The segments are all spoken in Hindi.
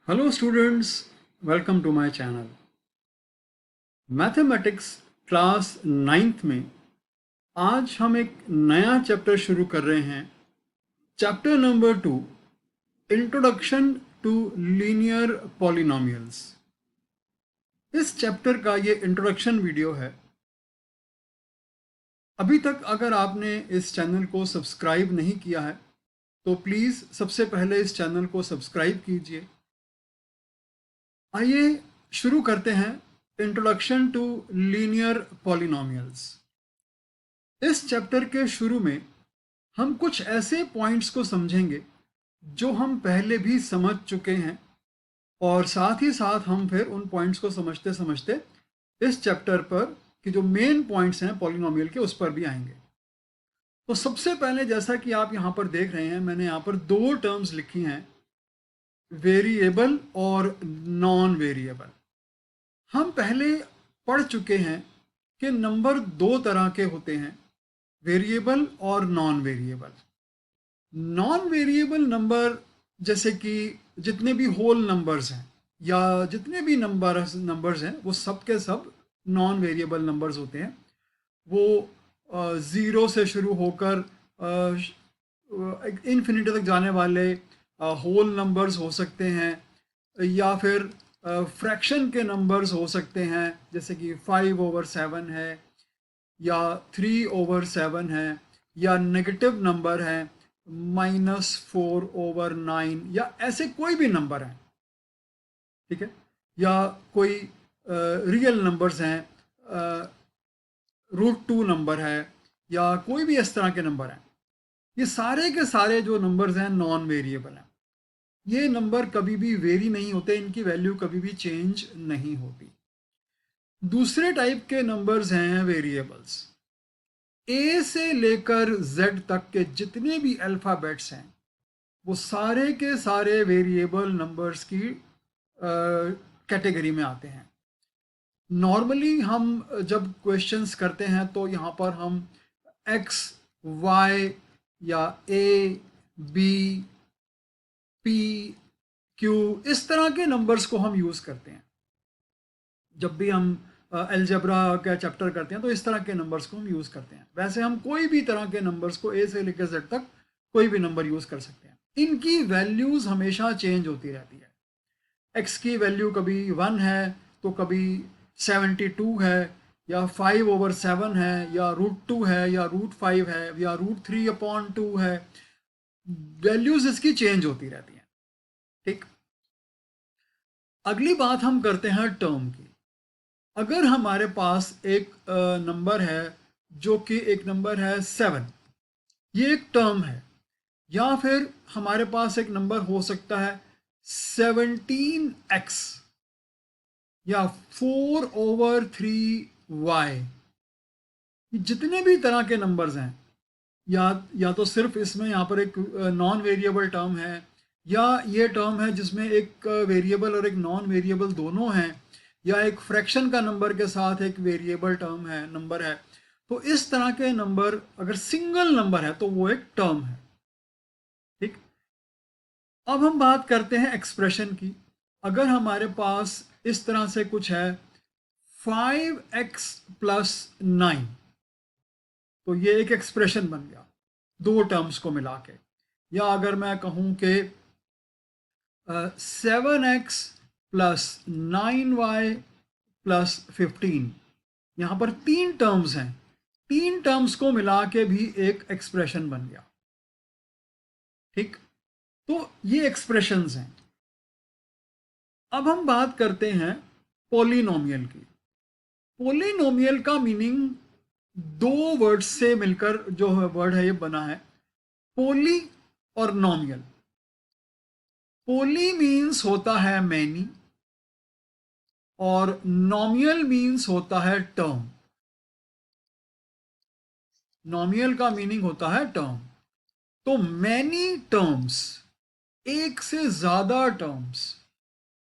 Hello students, welcome to my channel. Mathematics class 9th में आज हम एक नया चैप्टर शुरू कर रहे हैं। Chapter number 2, introduction to linear polynomials. इस चैप्टर का ये इंट्रोडक्शन वीडियो है। अभी तक अगर आपने इस चैनल को सब्सक्राइब नहीं किया है तो प्लीज़ सबसे पहले इस चैनल को सब्सक्राइब कीजिए। आइए शुरू करते हैं इंट्रोडक्शन टू लीनियर पॉलिनोमियल्स। इस चैप्टर के शुरू में हम कुछ ऐसे पॉइंट्स को समझेंगे जो हम पहले भी समझ चुके हैं और साथ ही साथ हम फिर उन पॉइंट्स को समझते समझते इस चैप्टर पर कि जो मेन पॉइंट्स हैं पॉलिनोमियल के उस पर भी आएंगे। तो सबसे पहले जैसा कि आप यहाँ पर देख रहे हैं, मैंने यहाँ पर दो टर्म्स लिखी हैं, वेरिएबल और नॉन वेरिएबल। हम पहले पढ़ चुके हैं कि नंबर दो तरह के होते हैं, वेरिएबल और non variable. Non variable number जैसे कि जितने भी होल नंबर्स हैं या जितने भी नंबर्स हैं वो सब के सब नॉन वेरिएबल नंबर्स होते हैं। वो ज़ीरो से शुरू होकर इन्फिनिटी तक जाने वाले होल नंबर्स हो सकते हैं या फिर फ्रैक्शन के नंबर्स हो सकते हैं, जैसे कि 5/7 है या 3/7 है या नेगेटिव नंबर है -4/9 या ऐसे कोई भी नंबर है, ठीक है, या कोई रियल नंबर्स हैं, √2 नंबर है या कोई भी इस तरह के नंबर हैं। ये सारे के सारे जो नंबर्स हैं नॉन वेरिएबल हैं। ये नंबर कभी भी वेरी नहीं होते, इनकी वैल्यू कभी भी चेंज नहीं होती। दूसरे टाइप के नंबर्स हैं वेरिएबल्स। ए से लेकर जेड तक के जितने भी अल्फ़ाबेट्स हैं वो सारे के सारे वेरिएबल नंबर्स की कैटेगरी में आते हैं। नॉर्मली हम जब क्वेश्चंस करते हैं तो यहाँ पर हम एक्स, वाई या ए, बी, पी, क्यू इस तरह के नंबर्स को हम यूज़ करते हैं। जब भी हम अलजेब्रा का चैप्टर करते हैं तो इस तरह के नंबर्स को हम यूज़ करते हैं। वैसे हम कोई भी तरह के नंबर्स को ए से लेकर जेड तक कोई भी नंबर यूज़ कर सकते हैं। इनकी वैल्यूज़ हमेशा चेंज होती रहती है। एक्स की वैल्यू कभी 1 है तो कभी 72 है या 5/7 है या √2 है या √5 है या √3/2 है। वैल्यूज़ इसकी चेंज होती रहती हैं, ठीक। अगली बात हम करते हैं टर्म की। अगर हमारे पास एक नंबर है जो कि एक नंबर है 7, ये एक टर्म है, या फिर हमारे पास एक नंबर हो सकता है 17x या 4/3y। जितने भी तरह के नंबर्स हैं, या तो सिर्फ इसमें यहाँ पर एक नॉन वेरिएबल टर्म है या ये टर्म है जिसमें एक वेरिएबल और एक नॉन वेरिएबल दोनों हैं, या एक फ्रैक्शन का नंबर के साथ एक वेरिएबल टर्म है, नंबर है। तो इस तरह के नंबर अगर सिंगल नंबर है तो वो एक टर्म है, ठीक। अब हम बात करते हैं एक्सप्रेशन की। अगर हमारे पास इस तरह से कुछ है 5x + 9, तो ये एक एक्सप्रेशन बन गया दो टर्म्स को मिला के। या अगर मैं कहूँ कि 7x + 9y + 15, यहाँ पर तीन टर्म्स हैं, तीन टर्म्स को मिला के भी एक एक्सप्रेशन बन गया, ठीक। तो ये एक्सप्रेशंस हैं। अब हम बात करते हैं पॉलिनोमियल की। पॉलिनोमियल का मीनिंग दो वर्ड से मिलकर जो वर्ड है ये बना है, पोली और नोमियल। पोली मीन्स होता है मैनी और नोमियल मीन्स होता है टर्म। नोमियल का मीनिंग होता है टर्म। तो मैनी टर्म्स, एक से ज्यादा टर्म्स,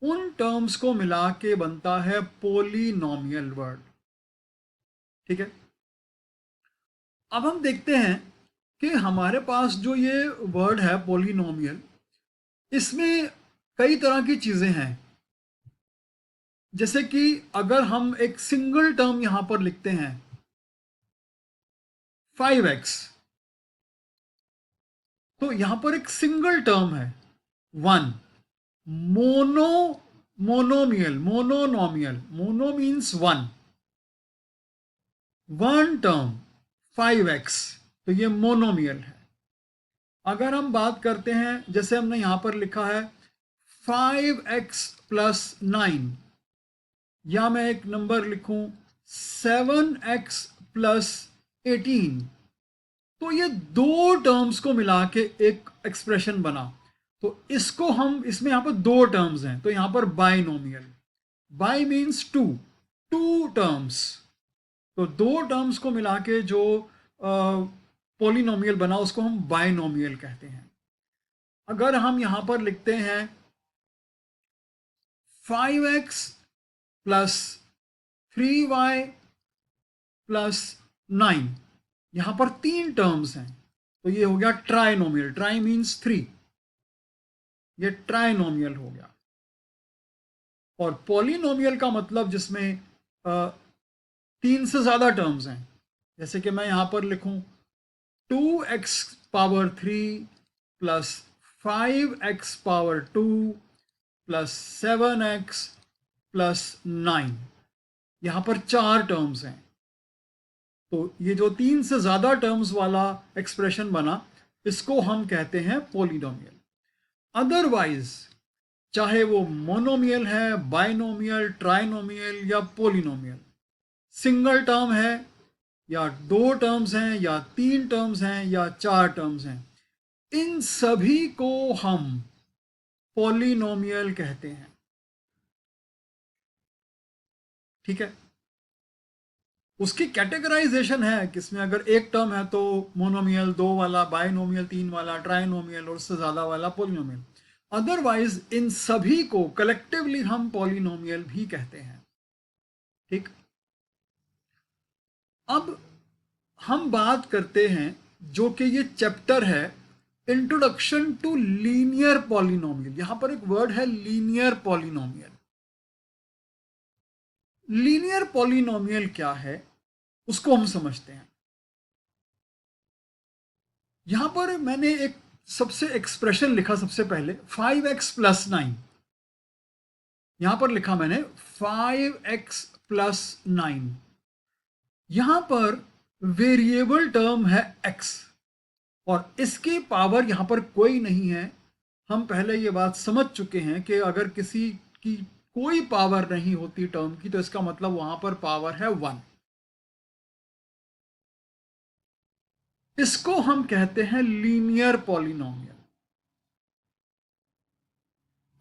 उन टर्म्स को मिला के बनता है पोलिनोमियल वर्ड, ठीक है। अब हम देखते हैं कि हमारे पास जो ये वर्ड है पोलिनोमियल, इसमें कई तरह की चीजें हैं, जैसे कि अगर हम एक सिंगल टर्म यहां पर लिखते हैं 5x, तो यहां पर एक सिंगल टर्म है 1। Mono monomial monomial, mono means one term 5x, तो ये मोनोमियल है। अगर हम बात करते हैं, जैसे हमने यहां पर लिखा है 5x प्लस 9, या मैं एक नंबर लिखूं 7x प्लस 18, तो ये दो टर्म्स को मिला के एक एक्सप्रेशन बना। तो इसको हम, इसमें यहां पर दो टर्म्स हैं, तो यहां पर binomial, bi means two, two terms, तो दो टर्म्स को मिला के जो पोलिनोमियल बना उसको हम बाइनोमियल कहते हैं। अगर हम यहां पर लिखते हैं 5x प्लस 3y प्लस 9, यहां पर तीन टर्म्स हैं, तो ये हो गया ट्राइनोमियल, ट्राई मीन्स 3, ये ट्राइनोमियल हो गया। और पॉलिनोमियल का मतलब जिसमें तीन से ज्यादा टर्म्स हैं, जैसे कि मैं यहां पर लिखूं 2x power 3 plus 5x power 2 plus 7x plus 9, यहां पर चार टर्म्स हैं, तो ये जो तीन से ज्यादा टर्म्स वाला एक्सप्रेशन बना, इसको हम कहते हैं पोलिनोमियल। अदरवाइज चाहे वो मोनोमियल है, बाइनोमियल, ट्राइनोमियल या पोलिनोमियल, सिंगल टर्म है या दो टर्म्स हैं या तीन टर्म्स हैं या चार टर्म्स हैं, इन सभी को हम पोलिनोमियल कहते हैं। ठीक है, उसकी कैटेगराइजेशन है कि इसमें अगर एक टर्म है तो मोनोमियल, दो वाला बाइनोमियल, तीन वाला ट्राइनोमियल, और उससे ज्यादा वाला पोलिनोमियल। अदरवाइज इन सभी को कलेक्टिवली हम पोलिनोमियल भी कहते हैं। ठीक, अब हम बात करते हैं जो कि ये चैप्टर है, इंट्रोडक्शन टू लीनियर पॉलिनोमियल। यहां पर एक वर्ड है लीनियर पॉलिनोमियल। लीनियर पॉलिनोमियल क्या है उसको हम समझते हैं। यहां पर मैंने एक सबसे एक्सप्रेशन लिखा, सबसे पहले 5x प्लस 9, यहां पर लिखा मैंने 5x प्लस 9, यहां पर वेरिएबल टर्म है x और इसकी पावर यहां पर कोई नहीं है। हम पहले ये बात समझ चुके हैं कि अगर किसी की कोई पावर नहीं होती टर्म की, तो इसका मतलब वहां पर पावर है 1। इसको हम कहते हैं लीनियर पॉलिनोमियल।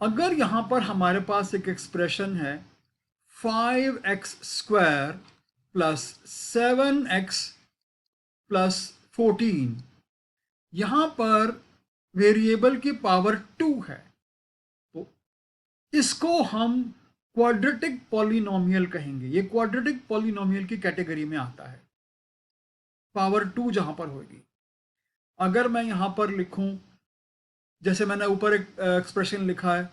अगर यहां पर हमारे पास एक एक्सप्रेशन है 5x square plus 7x plus 14, यहां पर वेरिएबल की पावर 2 है, तो इसको हम क्वाड्रेटिक पॉलिनोमियल कहेंगे। ये क्वाड्रेटिक पॉलिनोमियल की कैटेगरी में आता है, पावर 2 जहां पर होगी। अगर मैं यहां पर लिखूं, जैसे मैंने ऊपर एक एक्सप्रेशन लिखा है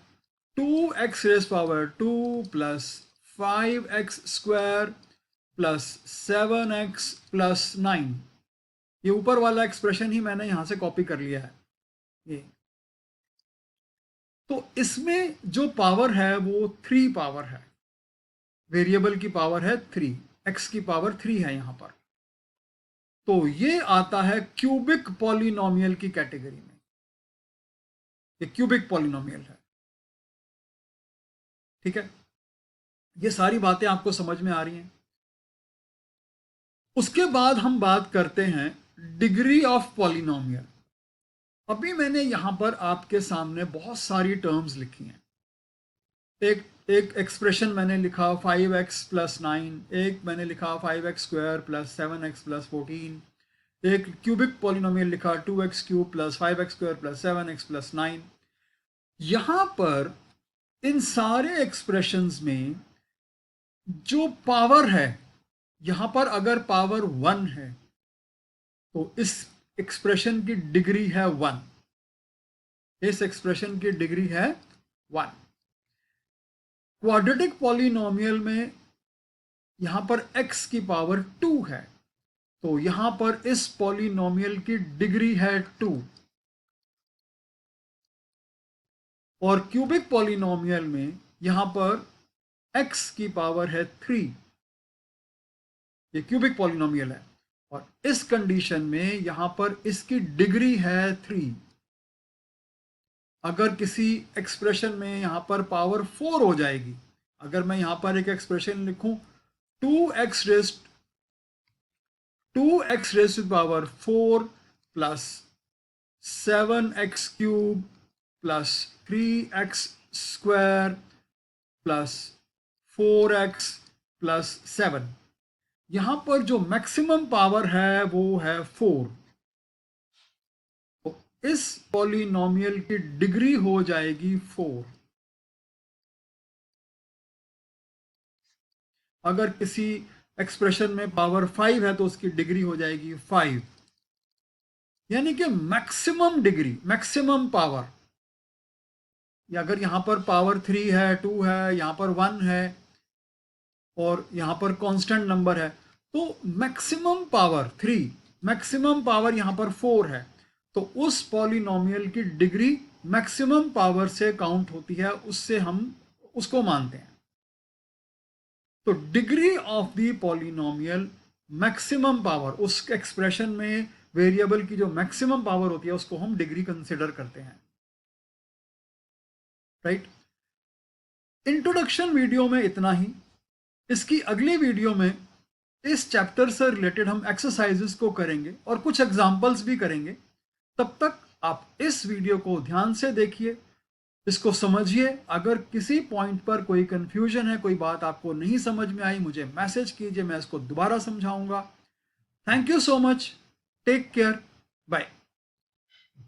2x raise power 2 plus 5x square plus 7x plus 9, ये ऊपर वाला एक्सप्रेशन ही मैंने यहां से कॉपी कर लिया है ये। तो इसमें जो पावर है वो 3 पावर है, वेरिएबल की पावर है 3, x की पावर 3 है यहां पर, तो ये आता है क्यूबिक पॉलिनोमियल की कैटेगरी में। ये क्यूबिक पॉलिनोमियल है। ठीक है, ये सारी बातें आपको समझ में आ रही हैं। उसके बाद हम बात करते हैं डिग्री ऑफ पॉलिनोमियल। अभी मैंने यहां पर आपके सामने बहुत सारी टर्म्स लिखी हैं। एक एक एक्सप्रेशन मैंने लिखा 5x प्लस 9, एक मैंने लिखा 5x square plus 7x plus 14, एक क्यूबिक पॉलिनोमियल लिखा 2x cube plus 5x square plus 7x plus 9। यहां पर इन सारे एक्सप्रेशंस में जो पावर है, यहां पर अगर पावर 1 है तो इस एक्सप्रेशन की डिग्री है 1, इस एक्सप्रेशन की डिग्री है 1। क्वाड्रेटिक पॉलिनोमियल में यहां पर x की पावर 2 है, तो यहां पर इस पॉलिनोमियल की डिग्री है 2। और क्यूबिक पॉलिनोमियल में यहां पर x की पावर है 3। ये क्यूबिक पॉलिनोमियल है और इस कंडीशन में यहां पर इसकी डिग्री है 3। अगर किसी एक्सप्रेशन में यहां पर पावर 4 हो जाएगी, अगर मैं यहां पर एक एक्सप्रेशन लिखूं 2x raise to power 4 plus 7x cube plus 3x square plus 4x plus 7, यहां पर जो मैक्सिमम पावर है वो है 4। तो इस पॉलिनोमियल की डिग्री हो जाएगी 4। अगर किसी एक्सप्रेशन में पावर 5 है तो उसकी डिग्री हो जाएगी 5। यानी कि मैक्सिमम डिग्री, मैक्सिमम पावर, या अगर यहां पर पावर 3 है, 2 है, यहां पर 1 है और यहां पर कांस्टेंट नंबर है, तो मैक्सिमम पावर 3, मैक्सिमम पावर यहां पर 4 है, तो उस पॉलिनोमियल की डिग्री मैक्सिमम पावर से काउंट होती है, उससे हम उसको मानते हैं। तो degree of the polynomial maximum power, उस एक्सप्रेशन में वेरिएबल की जो मैक्सिमम पावर होती है उसको हम डिग्री कंसिडर करते हैं, राइट। इंट्रोडक्शन वीडियो में इतना ही। इसकी अगली वीडियो में इस चैप्टर से रिलेटेड हम एक्सरसाइजेस को करेंगे और कुछ एग्जांपल्स भी करेंगे। तब तक आप इस वीडियो को ध्यान से देखिए, इसको समझिए। अगर किसी पॉइंट पर कोई कंफ्यूजन है, कोई बात आपको नहीं समझ में आई, मुझे मैसेज कीजिए, मैं इसको दोबारा समझाऊंगा। Thank you so much, take care, bye.